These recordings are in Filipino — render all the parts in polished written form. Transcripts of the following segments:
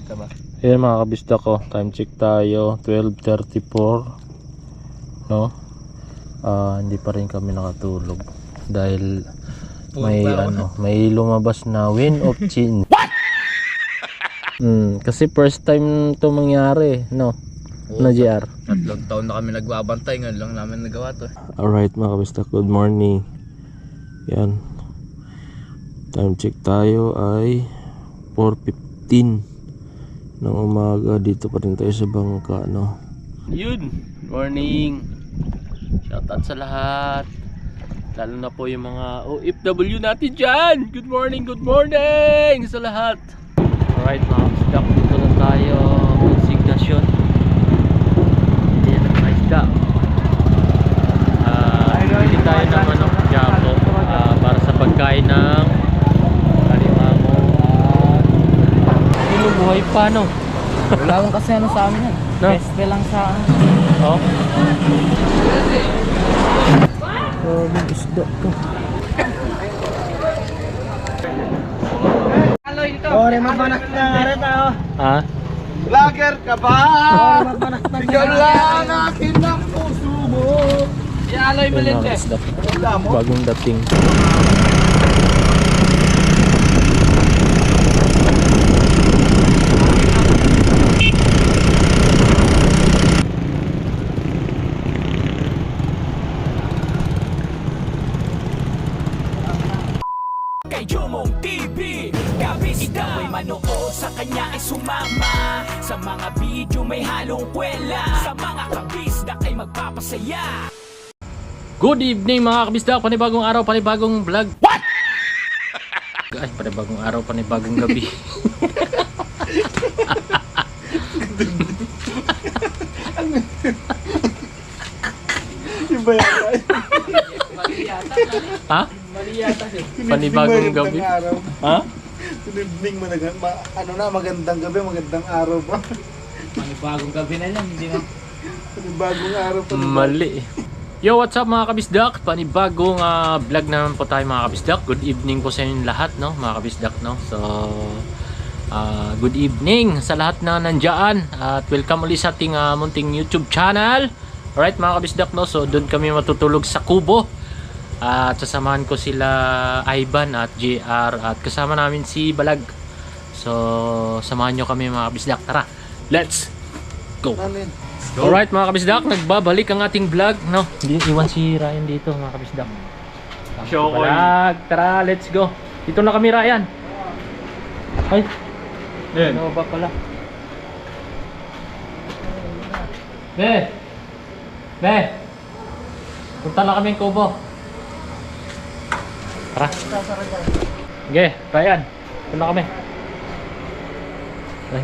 Kita ba? Ayan mga kabisdak ko, time check tayo, 12:34. No? Hindi pa rin kami nakatulog dahil may lumabas na wind of change. What? Kasi first time to mangyari, no? Na JR. 3 taon na kami nagbabantay, ngayon lang namin nagawa to. Alright mga kabisdak, good morning. Yan. Time check tayo ay 4:15 ng umaga. Dito pa rin tayo sa bangka, no? Yun, morning. Shoutout sa lahat, lalo na po yung mga OFW natin dyan. Good morning sa lahat. Alright mga kabisdak, dito na tayo consignation. Yan ang mga isda. Bili tayo ng manok japo para sa pagkain ng alimango at buhay pa, no? Wala lang kasi ano sa amin yan. No? Pespe lang sa ano. Oh. May isda to. Ore, mabanak na nga rin ako. Ha? Vlogger ka ba? Ore, mabanak na nga Ikaw lang akin ang puso mo. Si Aloy Melendez. Bagong dating. Kay Jomong TV, kabisda may manood, sa kanya ay sumama. Sa mga video may halong kwela, sa mga kabisda kay magpapasaya. Good evening mga kabisdak, panibagong araw, panibagong vlog. What? Ay, panibagong araw, panibagong gabi. Iba yata. Ha? Panibagong gabi. Ha? Good evening, magandang gabi, magandang araw ba? Panibagong gabi na lang, hindi na. Panibagong araw pa. Mali. Yo, what's up mga kabisdak? Panibagong vlog naman po tayo mga kabisdak. Good evening po sa inyo lahat, no, mga kabisdak, no. So, good evening sa lahat na nandyan at welcome ulit sa ating munting YouTube channel. Alright mga kabisdak, no. So, doon kami matutulog sa kubo. At sasamahan ko sila Ivan at JR at kasama namin si Balag. So, samahan nyo kami mga kabisdak. Tara, let's go! Alright mga kabisdak, nagbabalik ang ating vlog, no? Hindi iwan si Ryan dito mga kabisdak. Show ko. Vlog, tara, let's go. Dito na kami, Ryan. Ay, ano ba pala? Be, punta na kami kubo. Tara. Okay, Ryan, punta na kami. Ay,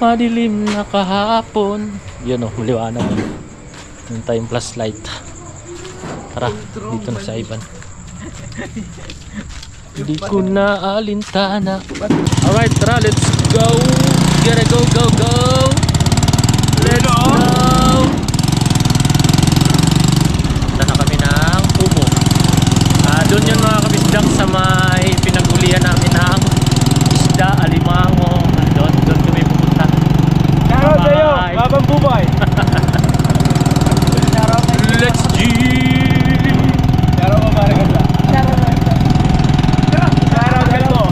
madilim na kahapon. Yun o, maliwanag. Yung tayong flashlight. Tara, dito na sa Ivan. Hindi ko na alintana. Alright, tara, let's go. Gotta go. Let's go. Punta na kami ng kubo. Doon yun mga kabisdak sa may pinagulian namin ng isda, alimango. Doon kami pupunta. Shoutout sa'yo, Babang Bubay. Let's G. Shoutout ka pare ganda. Shoutout ka mo.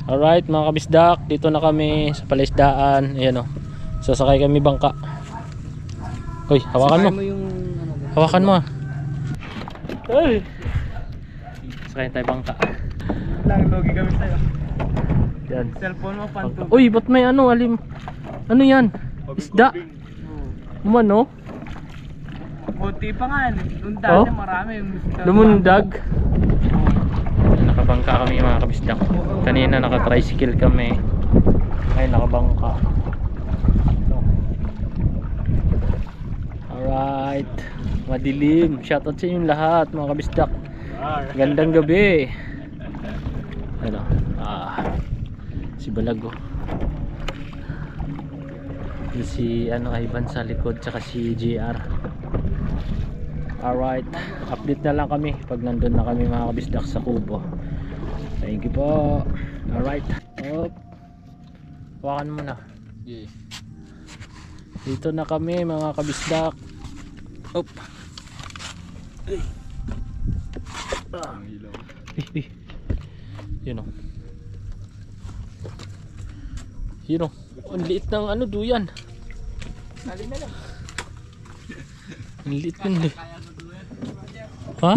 Alright mga kabisdak, dito na kami sa palaisdaan. Ayan o, sasakay kami bangka. Uy, hawakan mo. Hawakan mo. Ay, sakay tayo bangka. Lang, logi kami sa'yo. Yan. Cellphone mo, pantog. Uy, ba't may ano yan? Isda? Umano? Buti pa nga, nung Oh? dati marami yung Lumundag. Nakabangka kami mga kabisdak. Kanina naka-tricycle kami. Ay, nakabangka. Alright, madilim. Shoutout sa inyong lahat mga kabisdak. Gandang gabi. Ano? Si Balago. Si Ivan sa likod, tsaka si JR. Alright, update na lang kami pag nandun na kami mga kabisdak sa kubo. Thank you po. Alright, up. Hawakan mo na. Yeah. Dito na kami mga kabisdak. Up. Yun o. Yun o. Ang liit ng ano duyan. Alin na lang. Ang liit yun eh. Ha?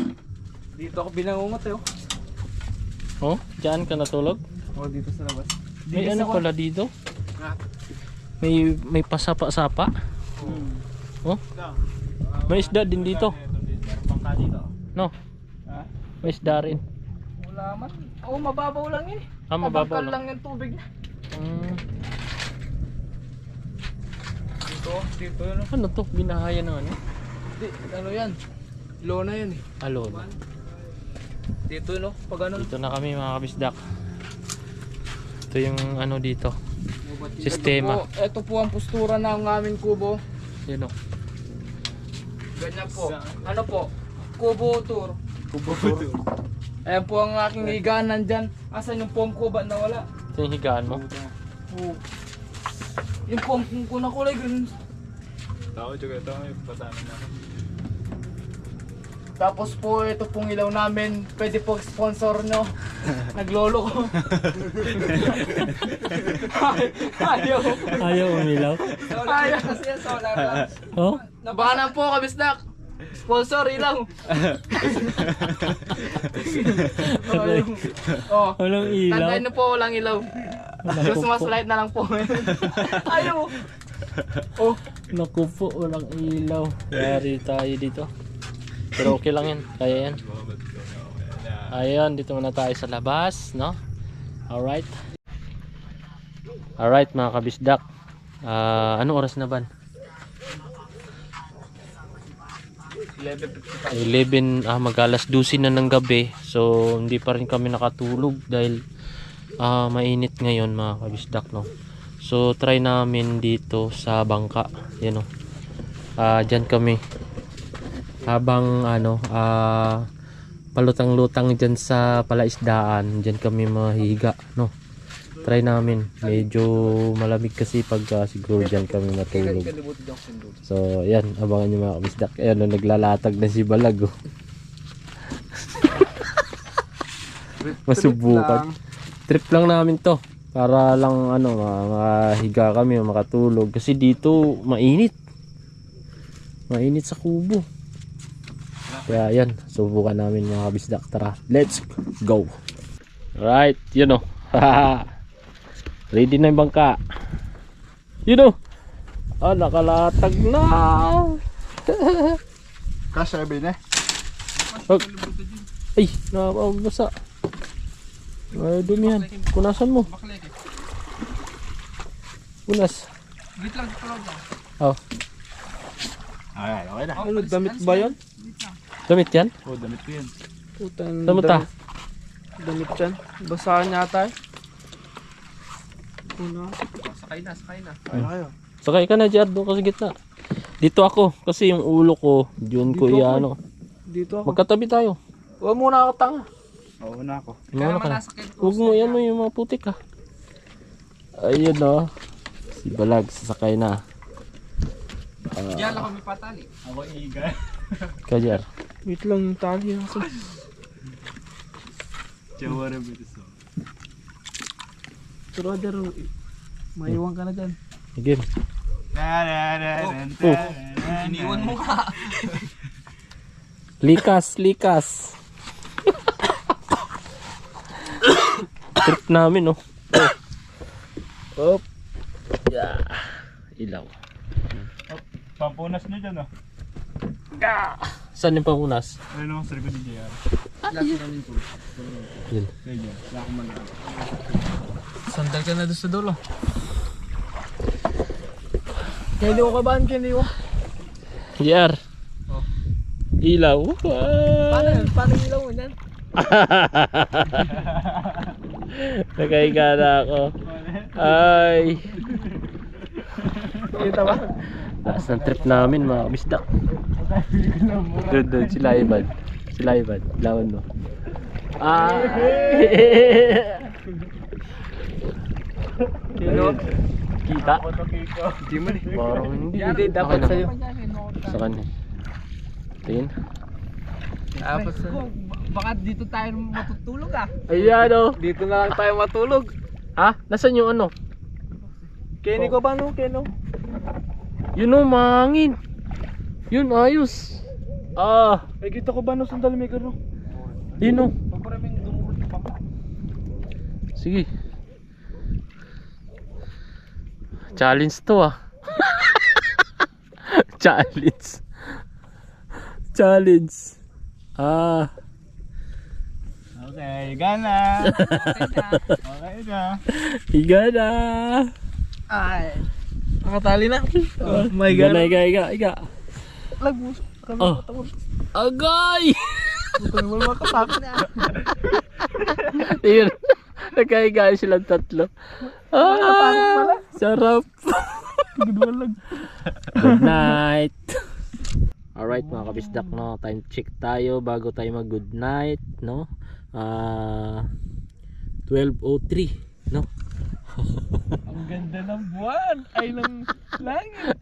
Dito ako binangungot eh. Oh, dyan ka natulog? Dito sa labas. May ano pala dito? May pasapa-sapa? Oh? May isda din dito. No? May isda rin. Wala man. Mababaw lang yun. Mababaw Tabangkal lang. lang yung tubig na. Dito yun. Ano to? Binahaya ng ano? Di, ano yan? Lona yan eh. Alon. Dito no? Pag ano? Dito na kami mga kabisdak. Ito yung ano dito. Sistema. Ito po ang postura ng aming kubo. Yun o. Ganyan po. Ano po? Kubo tour. Kubo tour. Ayan po ang aking higaan nandyan. Asan yung pong kuba na wala? Ito yung higaan mo. Oh. Yung pong kung na kulay green. Tao juga ito. May pasanan na. Tapos po ito pong ilaw namin. Pwede po sponsor nyo. Naglolo ko. Ayaw. Ayaw umilaw. Ayaw kasi yan solar lang. Oh? Nabahanan po kabisdak. Sponsor ilaw. Oh. Walang ilaw. Tandaan nyo po walang ilaw. Christmas light na lang po. Ayaw. Oh. Naku po, walang ilaw. Yari tayo dito. Pero okay lang yan. Kaya yan. Ayun, dito muna tayo sa labas, no? Alright. Alright mga kabisdak. Anong oras na ba? 11, mag-alas 12 na ng gabi. So, hindi pa rin kami nakatulog dahil mainit ngayon mga kabisdak, no? So, try namin dito sa bangka. Yan, no? Dyan kami. Habang, palutang-lutang dyan sa palaisdaan, dyan kami mahihiga, no? Try namin. Medyo malamig kasi pag siguro dyan kami matulog. So, yan. Abangan nyo mga kabisdak. Ayan, naglalatag na si Balag. Oh. Masubukan. Trip lang namin to. Para lang, mahiga kami, makatulog. Kasi dito, mainit. Mainit sa kubo. Kaya, yan. Subukan namin mga kabisdak. Tara, let's go. Right, yun o. Ready na yung bangka. Yun o. Nakalatag na. Kasya ba yun eh? Ay, nakapagbasa. Ay, dumi yan. Punasan mo. Punas. Wait lang, tulog lang. Oh. Ay, okay na. Ano, damit ba yan? Damit yan? Damit ko yan. Putang Damit ta. Damit yan. Basahan yata eh. Sakay na. Ay, kayo. Sakay ka na dyan, doon ka sa gitna. Dito ako, kasi yung ulo ko, yun ko Dito ako iano. Dito ako. Magkatabi tayo. Huwag muna ako tanga. Oo na ako. Ano ka na? Huwag mo, yan mo yung mga putik ha. Ayun o. Si Balag, sasakay na. Diyan lang kami patali. Ako iiga. Kajar. Wait lang yung tali. Chawara ba ito? Brother, maiwan ka na dyan. Again. Iniwan mo ka. Likas. Trip namin oh. Op. Yeah. Ilaw. Pampunas nyo dyan oh. Saan yung pangunas? Ayun o, sa likod ni JR. Yun. Ayun, wala akong man. Sandal ka na doon sa dulo. Kaya hindi ko kabahan, hindi ko. JR. Oh. Ilaw. Paano yun? Paano ilaw mo yan? Nakahiga na ako. Ay. Kita ba? Last ng trip namin mga kabisdak. Doon, sila Ivan. Lawan mo. Ayun. Kita? Hindi mo eh. Parang hindi. Hindi, dapat Okay sa'yo. na. Sa kanya. Tingin. Dapat sa'yo. Baka dito tayo matutulog ah. Ayan o. Dito na lang tayo matulog. Ha? Nasaan yung ano? Kenny ko ba no? Keno? Yun o, mahangin. Yun, ayos. Ay, kita ko ba no? Sandali may gano? Yun o. Maraming dumulog pa pa. Sige. Challenge to ah. Challenge. Okay, gana. Okay na. Higa na. Ay. Nakatali na. Oh my Higa god. na, higa. Lagbus. Oh. Agay! Wala makatakot na. Tingnan. Nagkahiga silang tatlo. Sarap. Good night. Alright mga kabisdak, no, time check tayo bago tayo mag good night, no. 12:03, no. Ang ganda ng buwan. Ay ng langit.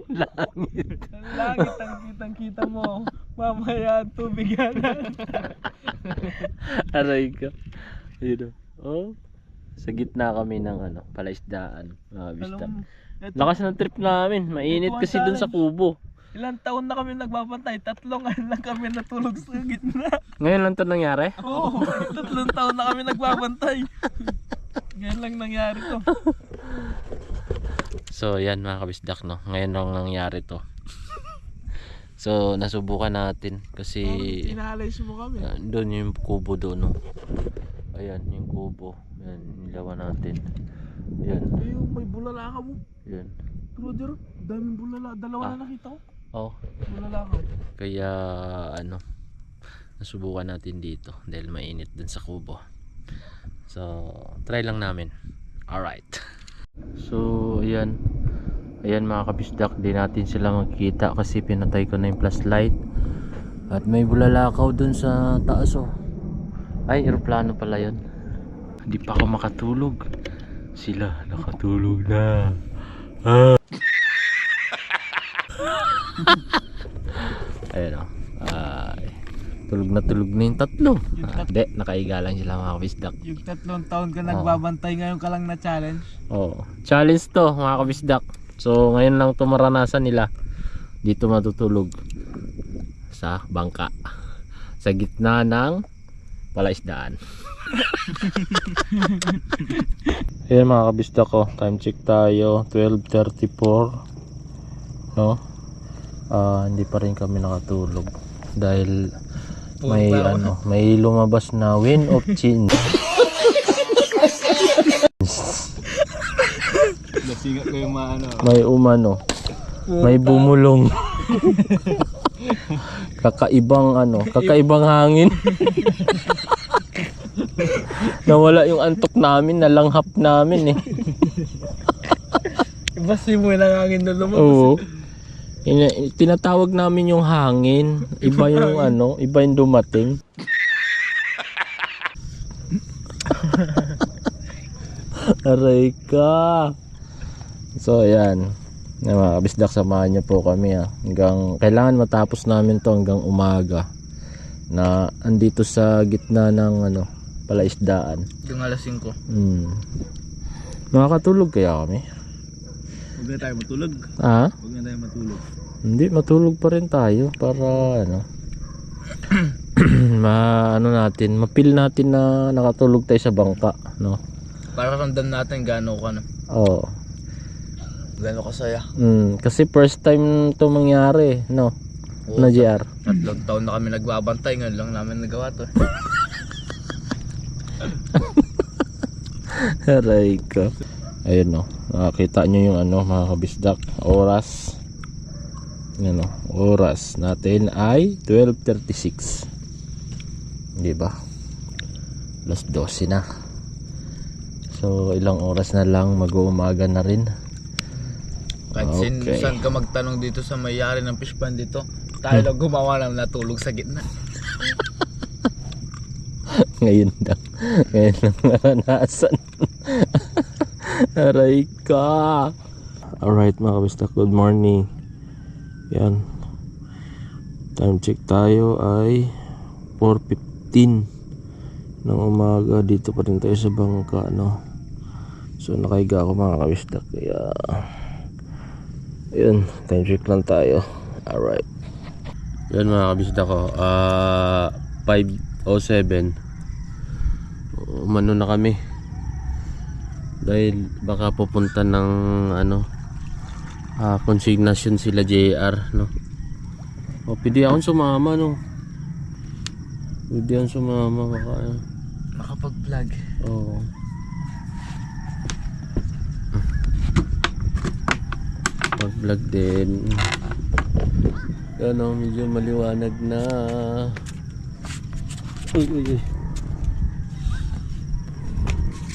Langit. Ang langit ang kitang-kita mo. Mamaya tubiganan. Aray ka. Yun o. Oh. Sa gitna kami ng ano, palaisdaan, mga kabisdak. Lakas ng trip namin. Mainit kasi dun sa kubo. Ilang taon na kami nagbabantay. 3 ngayon lang kami natulog sa gitna. Ngayon lang to nangyari? Oo. 3 taon na kami nagbabantay. Ngayon lang nangyari to. So yan mga kabisdak, no, ngayon lang nangyari to. So nasubukan natin kasi Inalis mo kami. doon yung kubo doon, no. Ayan yung kubo. Yan, nilawan natin. Yan. Ay, yung may bulala ka mo. Yan. Roger, daming bulala. Dalawa na nakita ko. Oh, Bulala ka. kaya ano, nasubukan natin dito dahil mainit dun sa kubo. So try lang namin. Alright. So ayan. Ayan mga kabisdak, di natin sila makikita kasi pinatay ko na yung flashlight. At may bulalakaw dun sa taas, oh. Ay, eroplano pala yun. Hindi pa ako makatulog. Sila nakatulog na. Ayan, oh. Tulog na yung tatlo. Hindi, nakaiga lang sila mga kabisdak. Yung 3 taon ka nagbabantay, ngayon ka lang na challenge. Oh, challenge to mga kabisdak. So ngayon lang to maranasan nila. Dito matutulog sa bangka sa gitna ng palaisdaan. Ayan mga kabisdak ko, time check tayo 12:34, no. Hindi pa rin kami nakatulog dahil may ano, may lumabas na wind of change. Nasigat ko yung maano. May umano, may bumulong. Kakaibang ano, kakaibang hangin. Nawala yung antok namin, nalanghap namin eh. Iba mo yung hangin na lumabas. Oo. Tinatawag namin yung hangin. Iba yung ano, iba yung dumating. Aray ka. So ayan, mga kabisdak, samahan niyo po kami hanggang, kailangan matapos namin to hanggang umaga na andito sa gitna ng ano, palaisdaan. Yung alas 5. Makakatulog kaya kami? Huwag na tayo matulog. Ha? Huwag na tayo matulog. Hindi, matulog pa rin tayo para ano ano natin, mapil natin na nakatulog tayo sa bangka, no? Para ramdam natin gaano ka na. Oo. Gaano ka saya. Kasi first time to mangyari, no? Oo, Na JR. 3 taon na kami nagbabantay, ngayon lang namin nagawa to. Aray ko. Ayun, no. Nakakita nyo yung ano, mga kabisdak, oras. Yan, no. Oras natin ay 12:36. Di ba? Alas 12 na. So ilang oras na lang mag-uumaga na rin. Kahit Okay. saan ka magtanong dito sa may-ari ng fish pond dito, tayo lang gumawa ng natulog sa gitna. Ngayon lang. Ngayon lang naranasan. Aray ka. Alright mga kabisdak, good morning. Yan. Time check tayo ay 4:15 ng umaga. Dito pa rin tayo sa bangka, no? So nakahiga ako mga kabisdak. Kaya yun, time check lang tayo. Alright. Yan mga kabisdak ko. 5:07. Umano na kami. Dahil baka pupunta ng consignation sila JR, no? O pwede akong sumama, no? Pwede akong sumama baka Makapag-vlog. oo. Pag-vlog din. Yan o, medyo maliwanag na. Uy, uy, uy.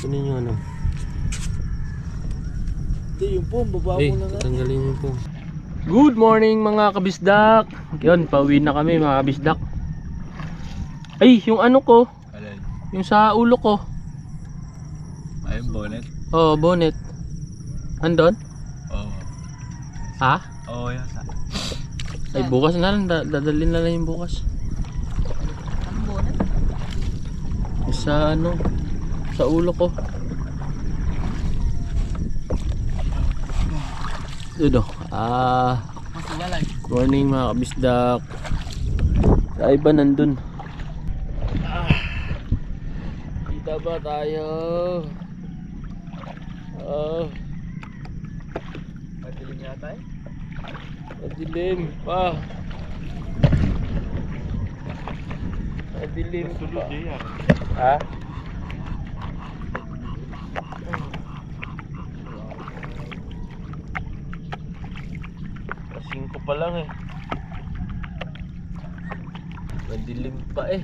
Kunin yung ano. Hindi, yung po, baba mo na nga. Tanggalin yung po. Good morning mga kabisdak. Yun, pauwi na kami mga kabisdak. Ay, yung ano ko, Alin? yung sa ulo ko. Ayun, bonnet. Oh, bonnet. Andon? Oo. Ha? Oo, yan. Ay, bukas na lang. Dadalhin na lang yung bukas. Anong bonnet? Sa ano, sa ulo ko. Dudo. Masigalay. Morning mga kabisdak. Sa iba nandun. Kita ba tayo? Madilim yata eh. Madilim pa. Madilim pa. Ha? Kasing ko pa lang eh. Madilim pa eh.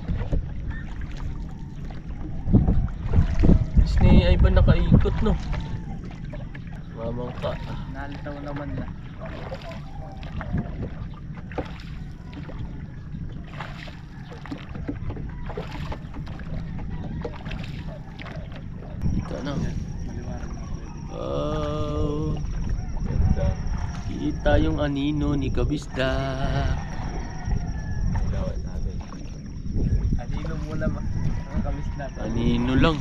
Is ni Ivan nakaikot, no? Mamang ka. Nalitaw naman na. Kita na. Oh. Kita yung anino ni Kabisda. Anino muna ang kamis natin. Anino lang.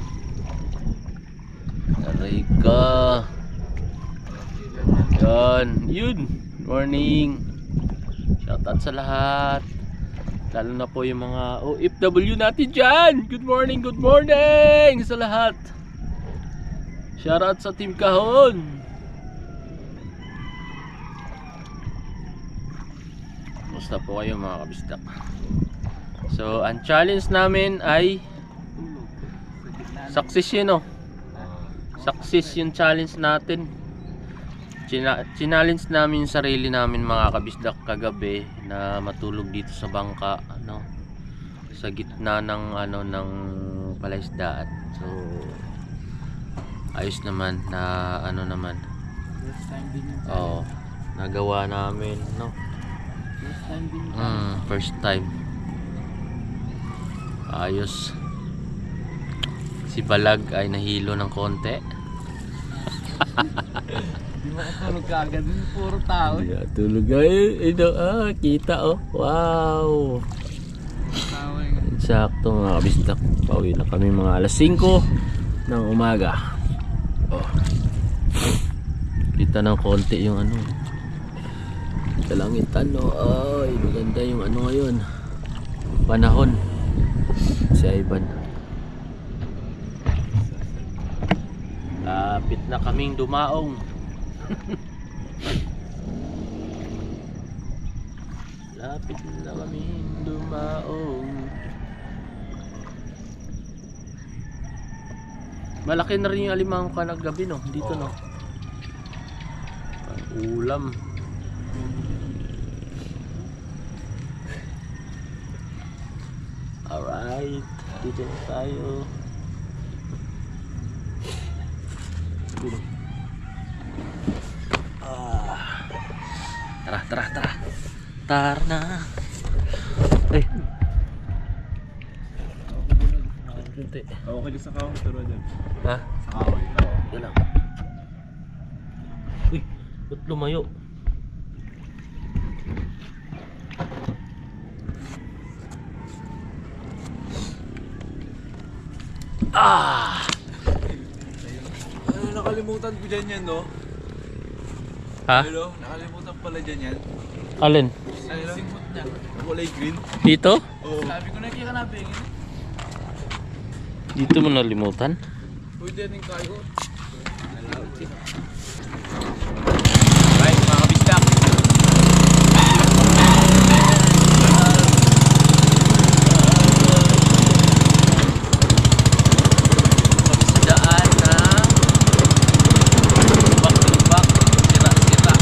Aray ka. Yan. Yun. Morning. Shoutout sa lahat. Lalo na po yung mga OFW natin dyan. Good morning, good morning sa lahat. Shoutout sa Team Kahon. Kumusta po kayo mga kabisdak? So, ang challenge namin ay success yun, oh. Success yung challenge natin. Challenge namin yung sarili namin mga kabisdak kagabi na matulog dito sa bangka, ano, sa gitna ng ng palaisdaan. So ayos naman na naman. First time din yun. Oo, nagawa namin, no. First time din. First time. Ayos. Si Balag ay nahilo ng konti. Di makatulog ka agad. Puro tao. Yeah, tulog ay kita oh. Wow. Tao eh. Sakto mga kabisdak. Pauwi na kami mga alas 5 ng umaga. Oh. Kita ng konti yung kalangitan, no. Ay, maganda yung ngayon. Panahon. Si Ivan. Lapit na kaming dumaong. Lapit na kaming dumaong. Malaki na rin yung alimang kanagabi, no? Dito, no? Ulam. Alright, dito na tayo. Dito. Tara, tara, tara. Tara na. Ay. Okay sa kawang turo dyan. Ha? Sa kawang. Yan lang. Uy, ba't lumayo? Ah! Ano, nakalimutan ko dyan yan, no? Ha? Hello? Nakalimutan pala dyan yan. Alin? Ano? Simot niya. Kulay green. Dito? Oo. Sabi ko na kaya ka nabingin. Dito mo nalimutan? Pwede din kayo. Right, mga kabisdak. Daan na lubak-lubak, sira-sira.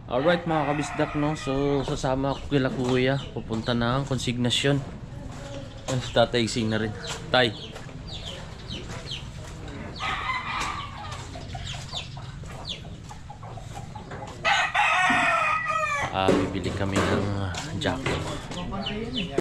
Alright mga kabisdak, no? So sasama ako kila kuya. Pupunta na ang konsignasyon. Ay, si tatay sing na rin. Tay. Bibili kami ng jacket.